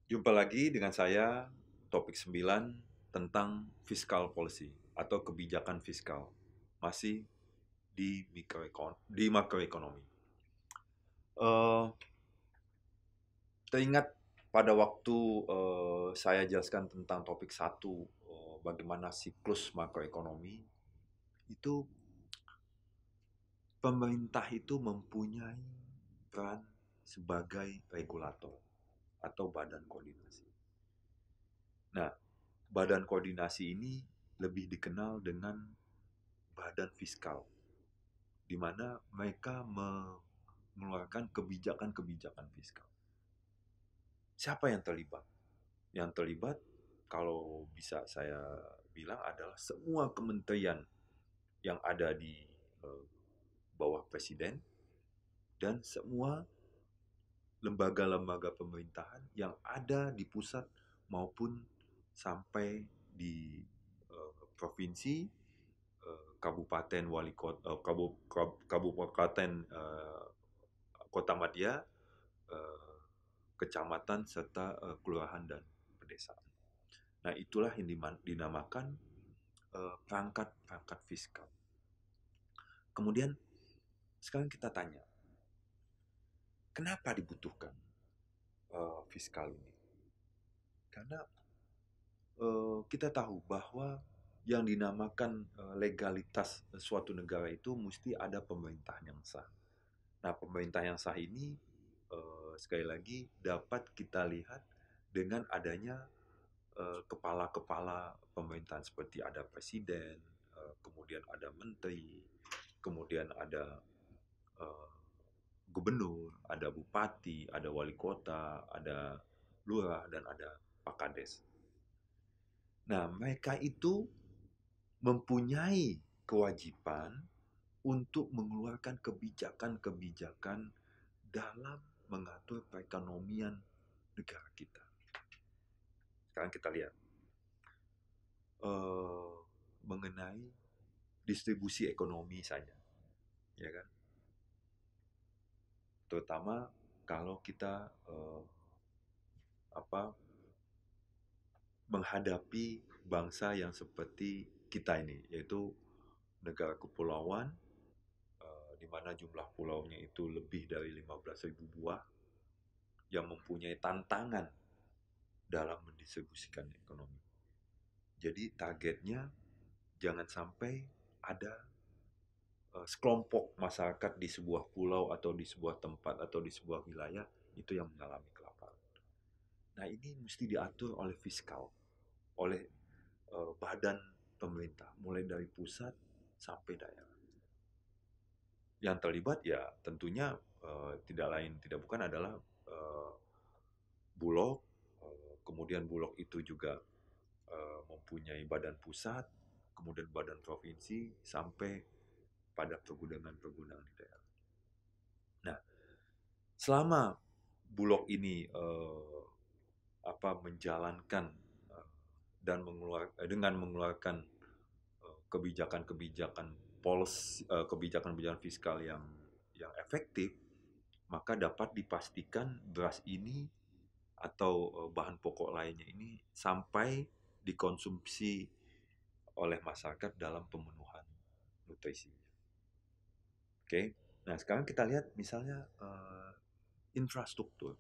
Jumpa lagi dengan saya, topik 9 tentang fiscal policy atau kebijakan fiskal. Masih di makroekonomi. Eh, Teringat pada waktu saya jelaskan tentang topik satu, bagaimana siklus makroekonomi, itu pemerintah itu mempunyai peran sebagai regulator atau badan koordinasi. Nah, badan koordinasi ini lebih dikenal dengan badan fiskal, di mana mereka mengeluarkan kebijakan-kebijakan fiskal. Siapa yang terlibat? Yang terlibat, kalau bisa saya bilang, adalah semua kementerian yang ada di eh, bawah presiden dan semua lembaga-lembaga pemerintahan yang ada di pusat maupun sampai di provinsi, kabupaten wali kota, kabupaten kota madya, eh, kecamatan serta kelurahan dan pedesaan. Nah, itulah yang dinamakan perangkat-perangkat fiskal. Kemudian sekarang kita tanya, kenapa dibutuhkan fiskal ini? Karena kita tahu bahwa yang dinamakan legalitas suatu negara itu mesti ada pemerintahan yang sah. Nah, pemerintah yang sah ini sekali lagi dapat kita lihat dengan adanya kepala-kepala pemerintahan seperti ada presiden, kemudian ada menteri, kemudian ada eh, gubernur, ada bupati, ada wali kota, ada lurah, dan ada pak kades. Nah, mereka itu mempunyai kewajiban untuk mengeluarkan kebijakan-kebijakan dalam mengatur perekonomian negara kita. Sekarang kita lihat eh, mengenai distribusi ekonomi saja, ya kan? Terutama kalau kita apa menghadapi bangsa yang seperti kita ini, yaitu negara kepulauan, di mana jumlah pulaunya itu lebih dari 15.000 buah, yang mempunyai tantangan dalam mendistribusikan ekonomi. Jadi targetnya jangan sampai ada sekelompok masyarakat di sebuah pulau atau di sebuah tempat atau di sebuah wilayah itu yang mengalami kelaparan. Nah, ini mesti diatur oleh fiskal, oleh badan pemerintah, mulai dari pusat sampai daerah. Yang terlibat ya tentunya tidak lain tidak bukan adalah uh, Bulog, kemudian Bulog itu juga mempunyai badan pusat, kemudian badan provinsi, sampai pada pergudangan-pergudangan di daerah. Nah, selama Bulog ini menjalankan eh, dan dengan mengeluarkan kebijakan-kebijakan kebijakan-kebijakan fiskal yang efektif, maka dapat dipastikan beras ini atau bahan pokok lainnya ini sampai dikonsumsi oleh masyarakat dalam pemenuhan nutrisi. Oke, nah sekarang kita lihat misalnya infrastruktur.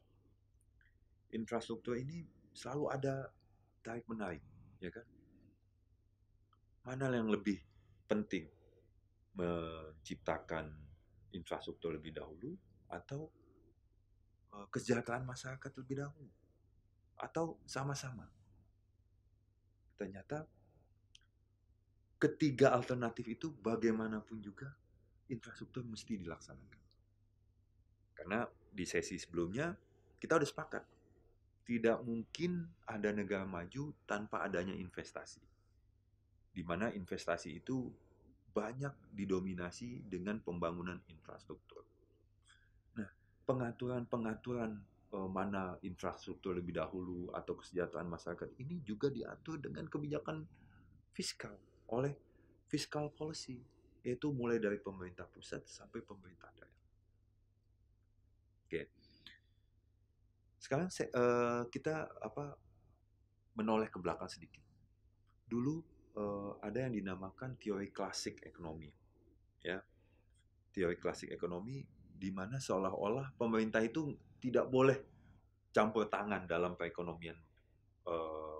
Infrastruktur ini selalu ada tarik menarik, ya kan? Mana yang lebih penting, menciptakan infrastruktur lebih dahulu atau kesejahteraan masyarakat lebih dahulu, atau sama-sama? Ternyata ketiga alternatif itu bagaimanapun juga infrastruktur mesti dilaksanakan. Karena di sesi sebelumnya kita udah sepakat, tidak mungkin ada negara maju tanpa adanya investasi. Di mana investasi itu banyak didominasi dengan pembangunan infrastruktur. Nah, pengaturan-pengaturan mana infrastruktur lebih dahulu atau kesejahteraan masyarakat ini juga diatur dengan kebijakan fiskal oleh fiscal policy, yaitu mulai dari pemerintah pusat sampai pemerintah daerah. Oke, Sekarang kita menoleh ke belakang sedikit. Dulu ada yang dinamakan teori klasik ekonomi, ya. Teori klasik ekonomi di mana seolah-olah pemerintah itu tidak boleh campur tangan dalam perekonomian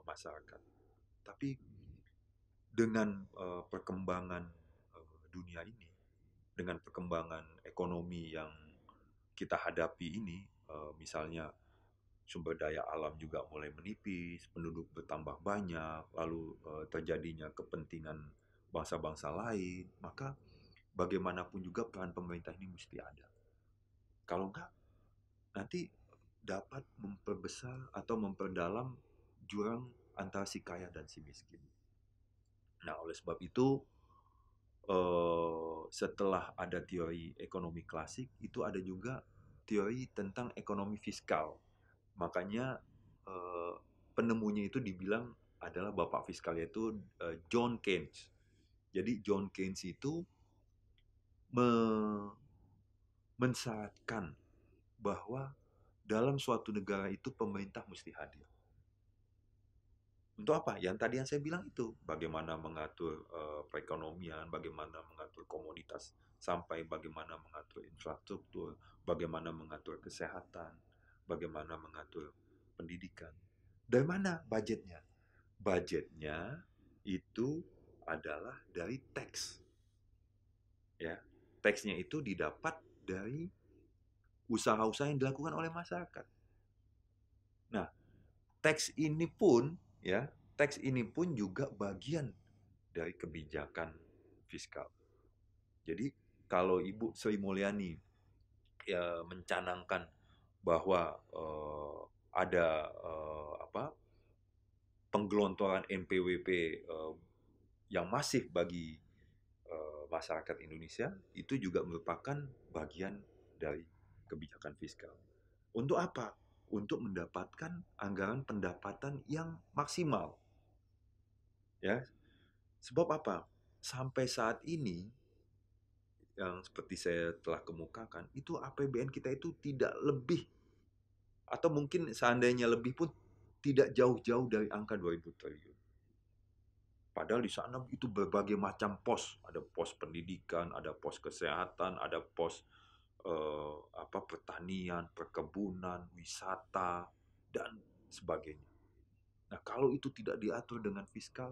masyarakat. Tapi dengan perkembangan dunia ini, dengan perkembangan ekonomi yang kita hadapi ini, misalnya sumber daya alam juga mulai menipis, penduduk bertambah banyak, lalu terjadinya kepentingan bangsa-bangsa lain, maka bagaimanapun juga peran pemerintah ini mesti ada. Kalau enggak, nanti dapat memperbesar atau memperdalam jurang antara si kaya dan si miskin. Nah, oleh sebab itu, setelah ada teori ekonomi klasik, itu ada juga teori tentang ekonomi fiskal. Makanya eh, penemunya itu dibilang adalah bapak fiskal, yaitu John Keynes. Jadi John Keynes itu me- mensyaratkan bahwa dalam suatu negara itu pemerintah mesti hadir. Untuk apa? Yang saya bilang itu, bagaimana mengatur perekonomian, bagaimana mengatur komoditas, sampai bagaimana mengatur infrastruktur, bagaimana mengatur kesehatan, bagaimana mengatur pendidikan. Dari mana budgetnya? Budgetnya itu adalah dari teks, ya. Teksnya itu didapat dari usaha-usaha yang dilakukan oleh masyarakat. Nah, teks ini pun, ya, teks ini pun juga bagian dari kebijakan fiskal. Jadi kalau Ibu Sri Mulyani ya mencanangkan bahwa ada penggelontoran NPWP yang masif bagi masyarakat Indonesia, itu juga merupakan bagian dari kebijakan fiskal. Untuk apa? Untuk mendapatkan anggaran pendapatan yang maksimal. Ya, sebab apa? Sampai saat ini, yang seperti saya telah kemukakan, itu APBN kita itu tidak lebih, atau mungkin seandainya lebih pun tidak jauh-jauh dari angka 2000 triliun. Padahal di sana itu berbagai macam pos, ada pos pendidikan, ada pos kesehatan, ada pos pertanian, perkebunan, wisata, dan sebagainya. Nah, kalau itu tidak diatur dengan fiskal,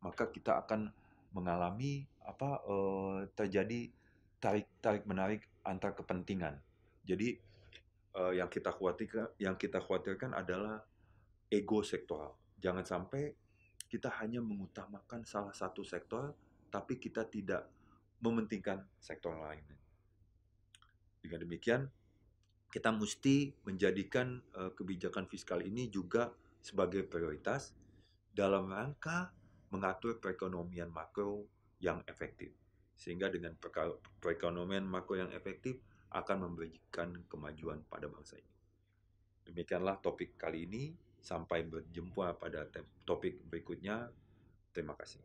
maka kita akan mengalami terjadi tarik menarik antar kepentingan. Jadi yang kita khawatirkan adalah ego sektoral. Jangan sampai kita hanya mengutamakan salah satu sektor, tapi kita tidak mementingkan sektor lain. Dengan demikian, kita mesti menjadikan kebijakan fiskal ini juga sebagai prioritas dalam rangka mengatur perekonomian makro yang efektif. Sehingga dengan perekonomian makro yang efektif akan memberikan kemajuan pada bangsa ini. Demikianlah topik kali ini. Sampai berjumpa pada topik berikutnya. Terima kasih.